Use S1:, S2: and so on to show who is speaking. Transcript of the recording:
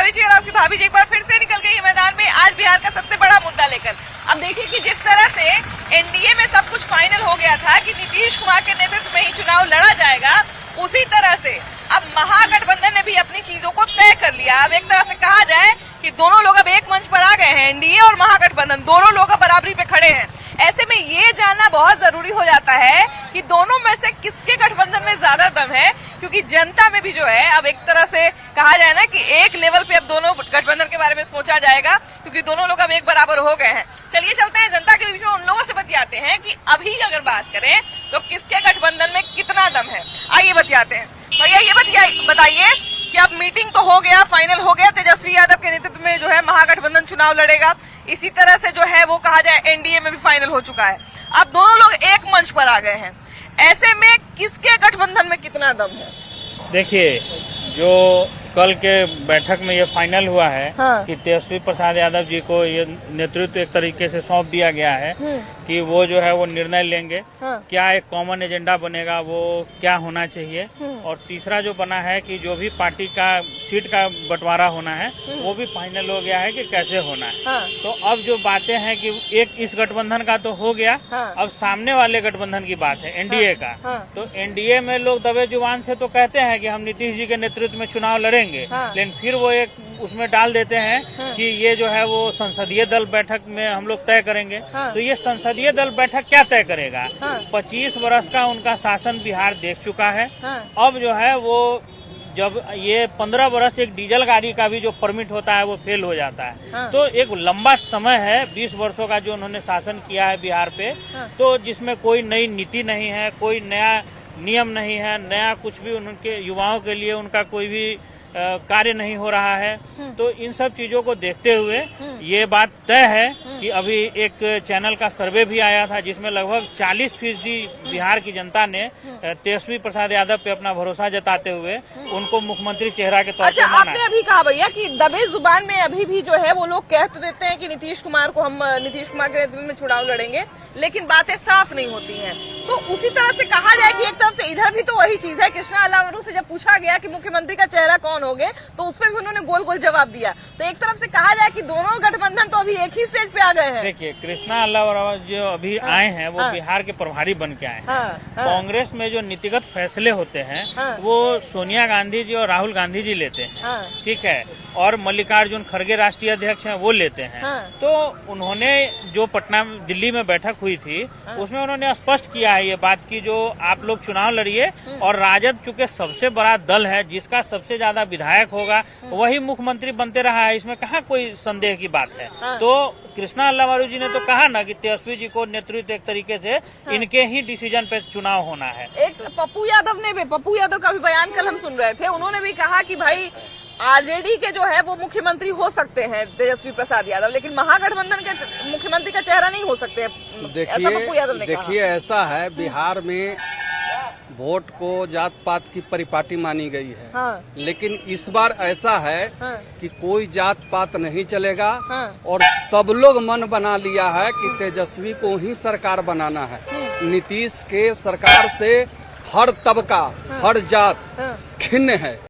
S1: भाभी जी और आपकी भाभी जी एक बार फिर से निकल गई है मैदान में आज बिहार का सबसे बड़ा मुद्दा लेकर। अब देखिए कि जिस तरह से एनडीए में सब कुछ फाइनल हो गया था कि नीतीश कुमार के नेतृत्व में ही चुनाव लड़ा जाएगा, उसी तरह से अब महागठबंधन ने भी अपनी चीजों को तय कर लिया। अब एक तरह से कहा जाए कि दोनों लोग अब एक मंच पर आ गए हैं, एनडीए और महागठबंधन दोनों लोग अब बराबरी पे खड़े हैं। ऐसे में ये जानना बहुत जरूरी हो जाता है कि दोनों में से किसके गठबंधन में ज्यादा दम है, क्योंकि जनता में भी जो है अब एक तरह से कहा जाए ना कि एक लेवल पे अब दोनों गठबंधन के बारे में सोचा जाएगा, क्योंकि दोनों लोग अब एक बराबर हो गए हैं। चलिए चलते हैं जनता के बीच में, उन लोगों से बतियाते हैं कि अभी अगर बात करें तो किसके गठबंधन में कितना दम है। आइए बतियाते हैं। भैया ये बताइए कि अब मीटिंग तो हो गया, फाइनल हो गया, तेजस्वी यादव के नेतृत्व में जो है महागठबंधन चुनाव लड़ेगा। इसी तरह से जो है वो कहा जाए एनडीए में भी फाइनल हो चुका है। अब दोनों लोग एक मंच पर आ गए हैं। ऐसे में किसके गठबंधन में कितना दम है?
S2: देखिए, जो कल के बैठक में ये फाइनल हुआ है कि तेजस्वी प्रसाद यादव जी को ये नेतृत्व एक तरीके से सौंप दिया गया है कि वो जो है वो निर्णय लेंगे। क्या एक कॉमन एजेंडा बनेगा, वो क्या होना चाहिए। और तीसरा जो बना है कि जो भी पार्टी का सीट का बंटवारा होना है वो भी फाइनल हो गया है कि कैसे होना है। तो अब जो बातें हैं कि एक इस गठबंधन का तो हो गया, अब सामने वाले गठबंधन की बात है एनडीए का। तो एनडीए में लोग दबे जुबान से तो कहते हैं कि हम नीतीश जी के नेतृत्व में चुनाव लड़ेंगे, लेकिन फिर वो एक उसमें डाल देते हैं कि ये जो है वो संसदीय दल बैठक में हम लोग तय करेंगे। तो ये संसदीय दल बैठक क्या तय करेगा? 25 वर्ष का उनका शासन बिहार देख चुका है। अब जो है वो जब ये 15 वर्ष एक डीजल गाड़ी का भी जो परमिट होता है वो फेल हो जाता है। तो एक लंबा समय है, 20 वर्षों का जो उन्होंने शासन किया है बिहार पे, तो जिसमें कोई नई नीति नहीं है, कोई नया नियम नहीं है, नया कुछ भी उनके युवाओं के लिए उनका कोई भी कार्य नहीं हो रहा है। तो इन सब चीजों को देखते हुए ये बात तय है कि अभी एक चैनल का सर्वे भी आया था जिसमें लगभग 40% बिहार की जनता ने तेजस्वी प्रसाद यादव पे अपना भरोसा जताते हुए उनको मुख्यमंत्री चेहरा के तौर पर माना।
S1: आपने अभी कहा भैया कि दबे जुबान में अभी भी जो है वो लोग कह तो देते हैं कि नीतीश कुमार के नेतृत्व में चुनाव लड़ेंगे, लेकिन बातें साफ नहीं होती हैं। तो उसी तरह से कहा जाए कि एक तरफ से इधर भी तो वही चीज है। कृष्णा अल्लावरू से जब पूछा गया कि मुख्यमंत्री का चेहरा कौन होगे, तो उस पर भी उन्होंने गोल गोल जवाब दिया। तो एक तरफ से कहा जाए कि दोनों गठबंधन तो अभी एक ही स्टेज पे आ गए हैं।
S2: देखिए, कृष्णा अल्लावरू जो अभी आए हैं वो बिहार के प्रभारी बन के आए हैं। कांग्रेस में जो नीतिगत फैसले होते हैं वो सोनिया गांधी जी और राहुल गांधी जी लेते हैं, ठीक है, और मल्लिकार्जुन खड़गे राष्ट्रीय अध्यक्ष हैं वो लेते हैं। तो उन्होंने जो दिल्ली में बैठक हुई थी उसमें उन्होंने स्पष्ट किया है ये बात की जो आप लोग चुनाव लड़िए, और राजद चूंकि सबसे बड़ा दल है जिसका सबसे ज्यादा विधायक होगा वही मुख्यमंत्री बनते रहा है, इसमें कहाँ कोई संदेह की बात है। तो कृष्णा अल्लावरू जी ने तो कहा ना कि तेजस्वी जी को नेतृत्व एक तरीके से इनके ही डिसीजन पे चुनाव होना है।
S1: एक पप्पू यादव का भी बयान कल हम सुन रहे थे, उन्होंने भी कहा कि भाई आरजेडी के जो है वो मुख्यमंत्री हो सकते हैं तेजस्वी प्रसाद यादव, लेकिन महागठबंधन के मुख्यमंत्री का चेहरा नहीं हो सकते।
S3: देखिए ऐसा है, बिहार में वोट को जात पात की परिपाटी मानी गई है। लेकिन इस बार ऐसा है कि कोई जात पात नहीं चलेगा और सब लोग मन बना लिया है कि तेजस्वी को ही सरकार बनाना है। नीतीश के सरकार से हर तबका हर जात खिन्न है।